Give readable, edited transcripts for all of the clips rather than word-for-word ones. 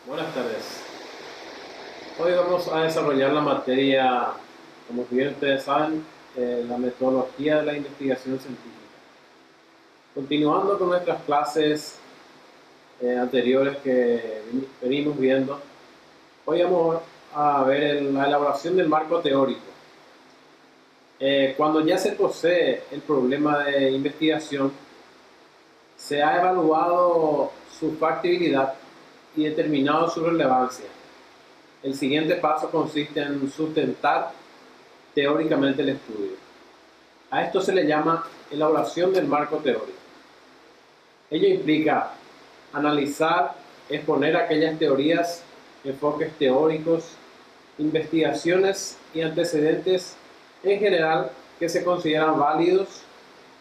Buenas tardes. Hoy vamos a desarrollar la materia, como bien ustedes saben, la metodología de la investigación científica. Continuando con nuestras clases anteriores que venimos viendo, hoy vamos a ver la elaboración del marco teórico. Cuando ya se posee el problema de investigación, se ha evaluado su factibilidad y determinado su relevancia. El siguiente paso consiste en sustentar teóricamente el estudio. A esto se le llama elaboración del marco teórico. Ello implica analizar, exponer aquellas teorías, enfoques teóricos, investigaciones y antecedentes en general que se consideran válidos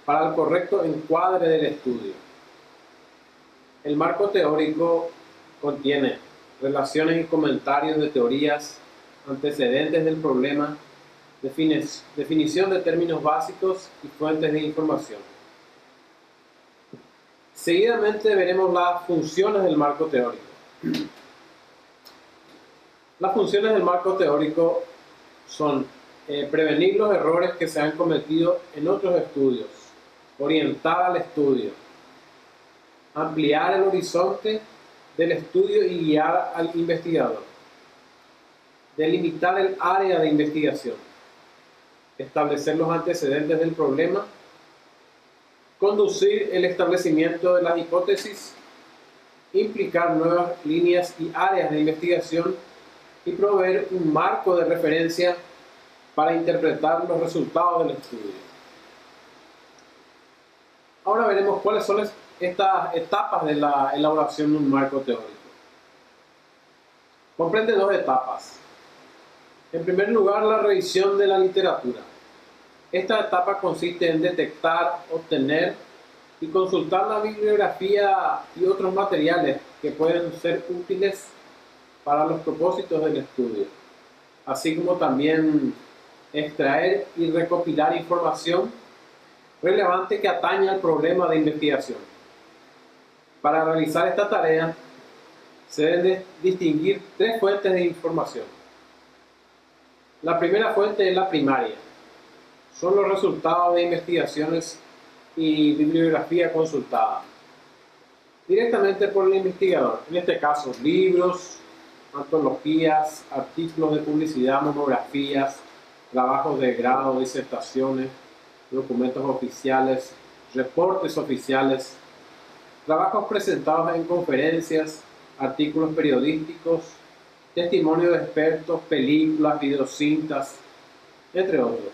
para el correcto encuadre del estudio. El marco teórico contiene relaciones y comentarios de teorías, antecedentes del problema, definición de términos básicos y fuentes de información. Seguidamente veremos las funciones del marco teórico. Las funciones del marco teórico son prevenir los errores que se han cometido en otros estudios, orientar al estudio, ampliar el horizonte del estudio y guiar al investigador, delimitar el área de investigación, establecer los antecedentes del problema, conducir el establecimiento de las hipótesis, implicar nuevas líneas y áreas de investigación y proveer un marco de referencia para interpretar los resultados del estudio. Ahora veremos cuáles son estas etapas de la elaboración de un marco teórico. Comprende dos etapas. En primer lugar, la revisión de la literatura. Esta etapa consiste en detectar, obtener y consultar la bibliografía y otros materiales que pueden ser útiles para los propósitos del estudio, así como también extraer y recopilar información relevante que atañe al problema de investigación. Para realizar esta tarea, se deben distinguir tres fuentes de información. La primera fuente es la primaria. Son los resultados de investigaciones y bibliografía consultada directamente por el investigador. En este caso, libros, antologías, artículos de publicidad, monografías, trabajos de grado, disertaciones, documentos oficiales, reportes oficiales, trabajos presentados en conferencias, artículos periodísticos, testimonios de expertos, películas, videocintas, entre otros.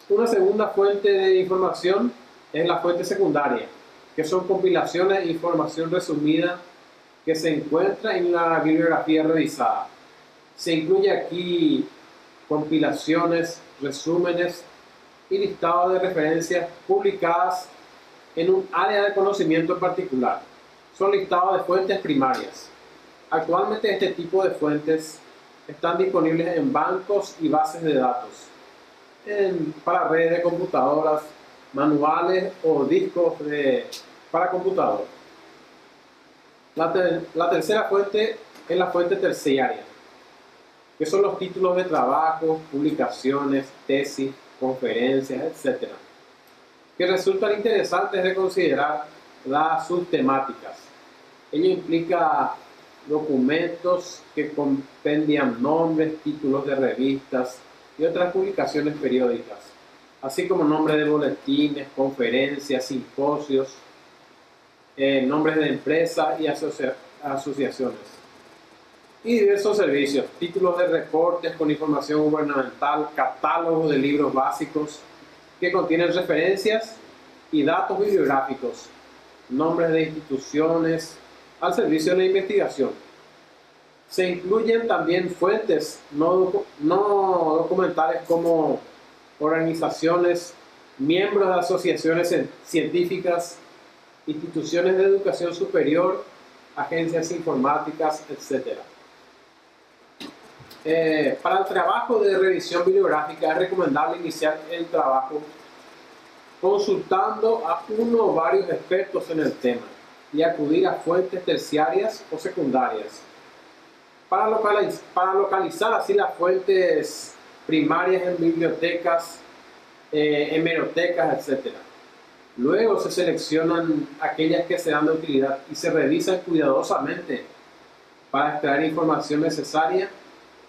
Una segunda fuente de información es la fuente secundaria, que son compilaciones de información resumida que se encuentra en la bibliografía revisada. Se incluye aquí compilaciones, resúmenes y listados de referencias publicadas en un área de conocimiento particular. Son listados de fuentes primarias. Actualmente este tipo de fuentes están disponibles en bancos y bases de datos, para redes de computadoras, manuales o discos para computador. La tercera fuente es la fuente terciaria, que son los títulos de trabajo, publicaciones, tesis, conferencias, etc., que resultan interesantes de considerar dadas sus temáticas. Ello implica documentos que compendian nombres, títulos de revistas y otras publicaciones periódicas, así como nombres de boletines, conferencias, simposios, nombres de empresas y asociaciones, y diversos servicios, títulos de reportes con información gubernamental, catálogos de libros básicos que contienen referencias y datos bibliográficos, nombres de instituciones al servicio de la investigación. Se incluyen también fuentes no documentales como organizaciones, miembros de asociaciones científicas, instituciones de educación superior, agencias informáticas, etc. Para el trabajo de revisión bibliográfica es recomendable iniciar el trabajo consultando a uno o varios expertos en el tema. y acudir a fuentes terciarias o secundarias para localizar así las fuentes primarias en bibliotecas, hemerotecas, etc. Luego se seleccionan aquellas que se dan de utilidad y se revisan cuidadosamente para extraer información necesaria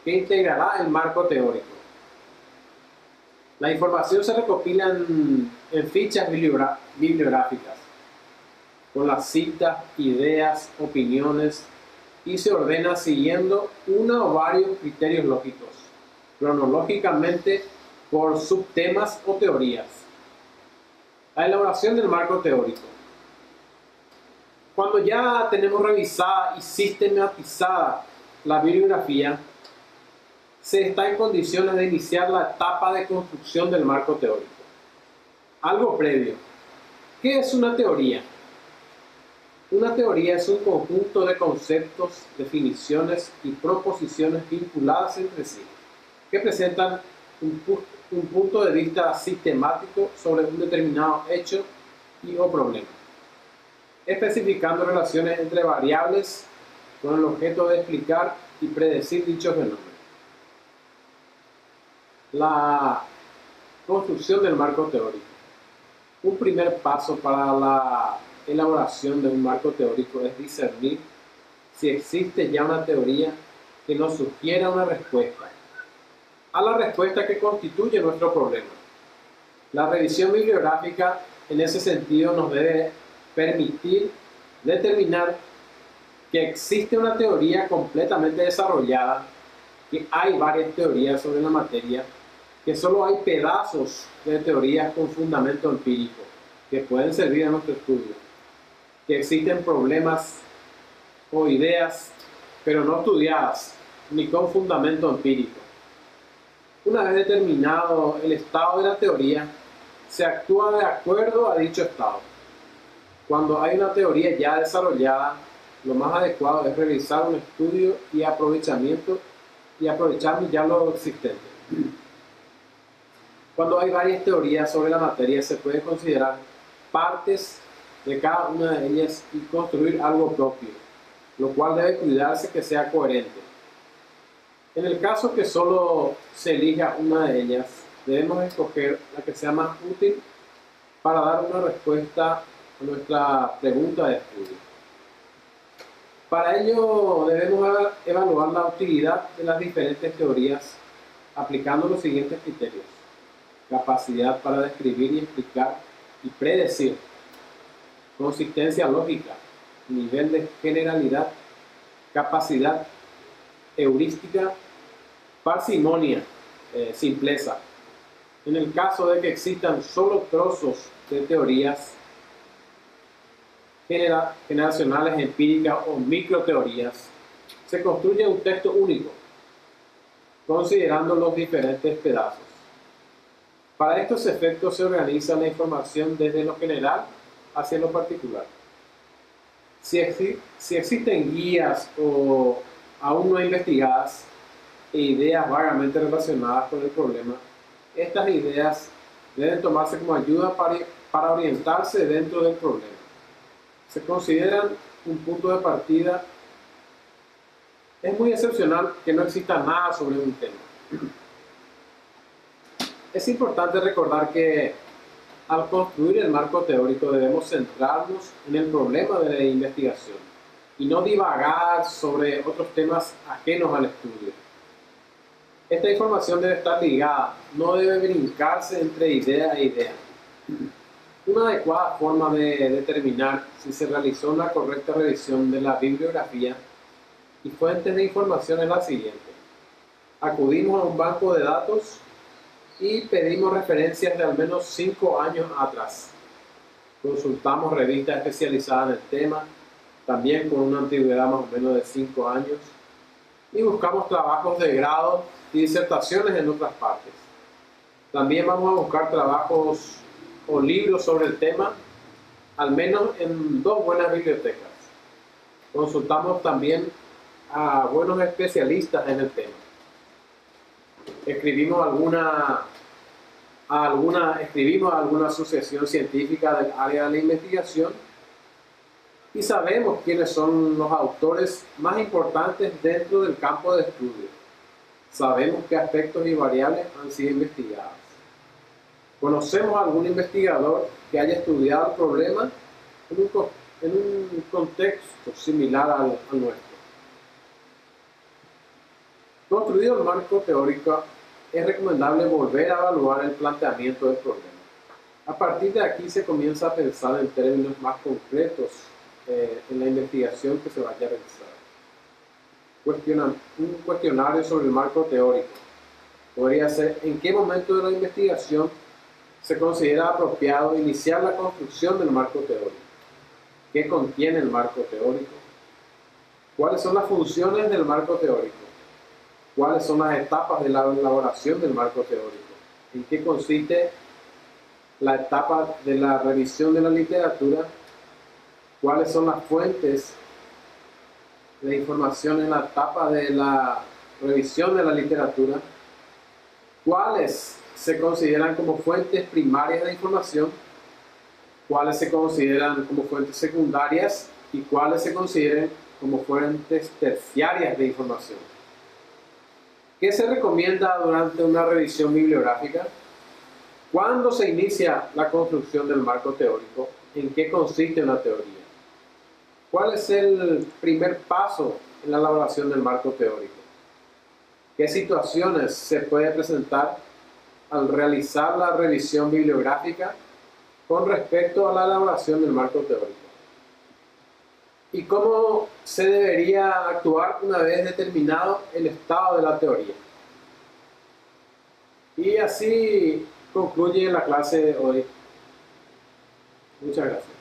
que integrará el marco teórico. La información se recopila en fichas bibliográficas, con las citas, ideas, opiniones, y se ordena siguiendo uno o varios criterios lógicos, cronológicamente por subtemas o teorías. La elaboración del marco teórico. Cuando ya tenemos revisada y sistematizada la bibliografía, se está en condiciones de iniciar la etapa de construcción del marco teórico. Algo previo. ¿Qué es una teoría? Una teoría es un conjunto de conceptos, definiciones y proposiciones vinculadas entre sí, que presentan un punto de vista sistemático sobre un determinado hecho o problema, especificando relaciones entre variables con el objeto de explicar y predecir dichos fenómenos. La construcción del marco teórico. Un primer paso para la elaboración de un marco teórico es discernir si existe ya una teoría que nos sugiera una respuesta a la respuesta que constituye nuestro problema. La revisión bibliográfica en ese sentido nos debe permitir determinar que existe una teoría completamente desarrollada, que hay varias teorías sobre la materia, que solo hay pedazos de teorías con fundamento empírico que pueden servir a nuestro estudio, que existen problemas o ideas, pero no estudiadas, ni con fundamento empírico. Una vez determinado el estado de la teoría, se actúa de acuerdo a dicho estado. Cuando hay una teoría ya desarrollada, lo más adecuado es realizar un estudio y aprovechar ya lo existente. Cuando hay varias teorías sobre la materia, se puede considerar partes de cada una de ellas y construir algo propio, lo cual debe cuidarse que sea coherente. En el caso que solo se elija una de ellas, debemos escoger la que sea más útil para dar una respuesta a nuestra pregunta de estudio. Para ello debemos evaluar la utilidad de las diferentes teorías aplicando los siguientes criterios: capacidad para describir y explicar y predecir, consistencia lógica, nivel de generalidad, capacidad heurística, parsimonia, simpleza. En el caso de que existan solo trozos de teorías generacionales, empíricas o microteorías, se construye un texto único, considerando los diferentes pedazos. Para estos efectos se organiza la información desde lo general hacia lo particular. Si existen guías o aún no investigadas e ideas vagamente relacionadas con el problema, estas ideas deben tomarse como ayuda para orientarse dentro del problema. Se consideran un punto de partida. Es muy excepcional que no exista nada sobre un tema. Es importante recordar que al construir el marco teórico debemos centrarnos en el problema de la investigación y no divagar sobre otros temas ajenos al estudio. Esta información debe estar ligada, no debe brincarse entre idea e idea. Una adecuada forma de determinar si se realizó una correcta revisión de la bibliografía y fuentes de información es la siguiente. Acudimos a un banco de datos y pedimos referencias de al menos 5 años atrás. Consultamos revistas especializadas en el tema, también con una antigüedad más o menos de 5 años, y buscamos trabajos de grado y disertaciones en otras partes. También vamos a buscar trabajos o libros sobre el tema, al menos en 2 buenas bibliotecas. Consultamos también a buenos especialistas en el tema. Escribimos a alguna asociación científica del área de la investigación y sabemos quiénes son los autores más importantes dentro del campo de estudio. Sabemos qué aspectos y variables han sido investigados. ¿Conocemos a algún investigador que haya estudiado el problema en un contexto similar al nuestro? Construido el marco teórico, es recomendable volver a evaluar el planteamiento del problema. A partir de aquí se comienza a pensar en términos más concretos en la investigación que se vaya a realizar. Un cuestionario sobre el marco teórico podría ser: ¿en qué momento de la investigación se considera apropiado iniciar la construcción del marco teórico? ¿Qué contiene el marco teórico? ¿Cuáles son las funciones del marco teórico? ¿Cuáles son las etapas de la elaboración del marco teórico? ¿En qué consiste la etapa de la revisión de la literatura? ¿Cuáles son las fuentes de información en la etapa de la revisión de la literatura? ¿Cuáles se consideran como fuentes primarias de información? ¿Cuáles se consideran como fuentes secundarias? ¿Y cuáles se consideran como fuentes terciarias de información? ¿Qué se recomienda durante una revisión bibliográfica? ¿Cuándo se inicia la construcción del marco teórico? ¿En qué consiste una teoría? ¿Cuál es el primer paso en la elaboración del marco teórico? ¿Qué situaciones se puede presentar al realizar la revisión bibliográfica con respecto a la elaboración del marco teórico? ¿Y cómo se debería actuar una vez determinado el estado de la teoría? Y así concluye la clase de hoy. Muchas gracias.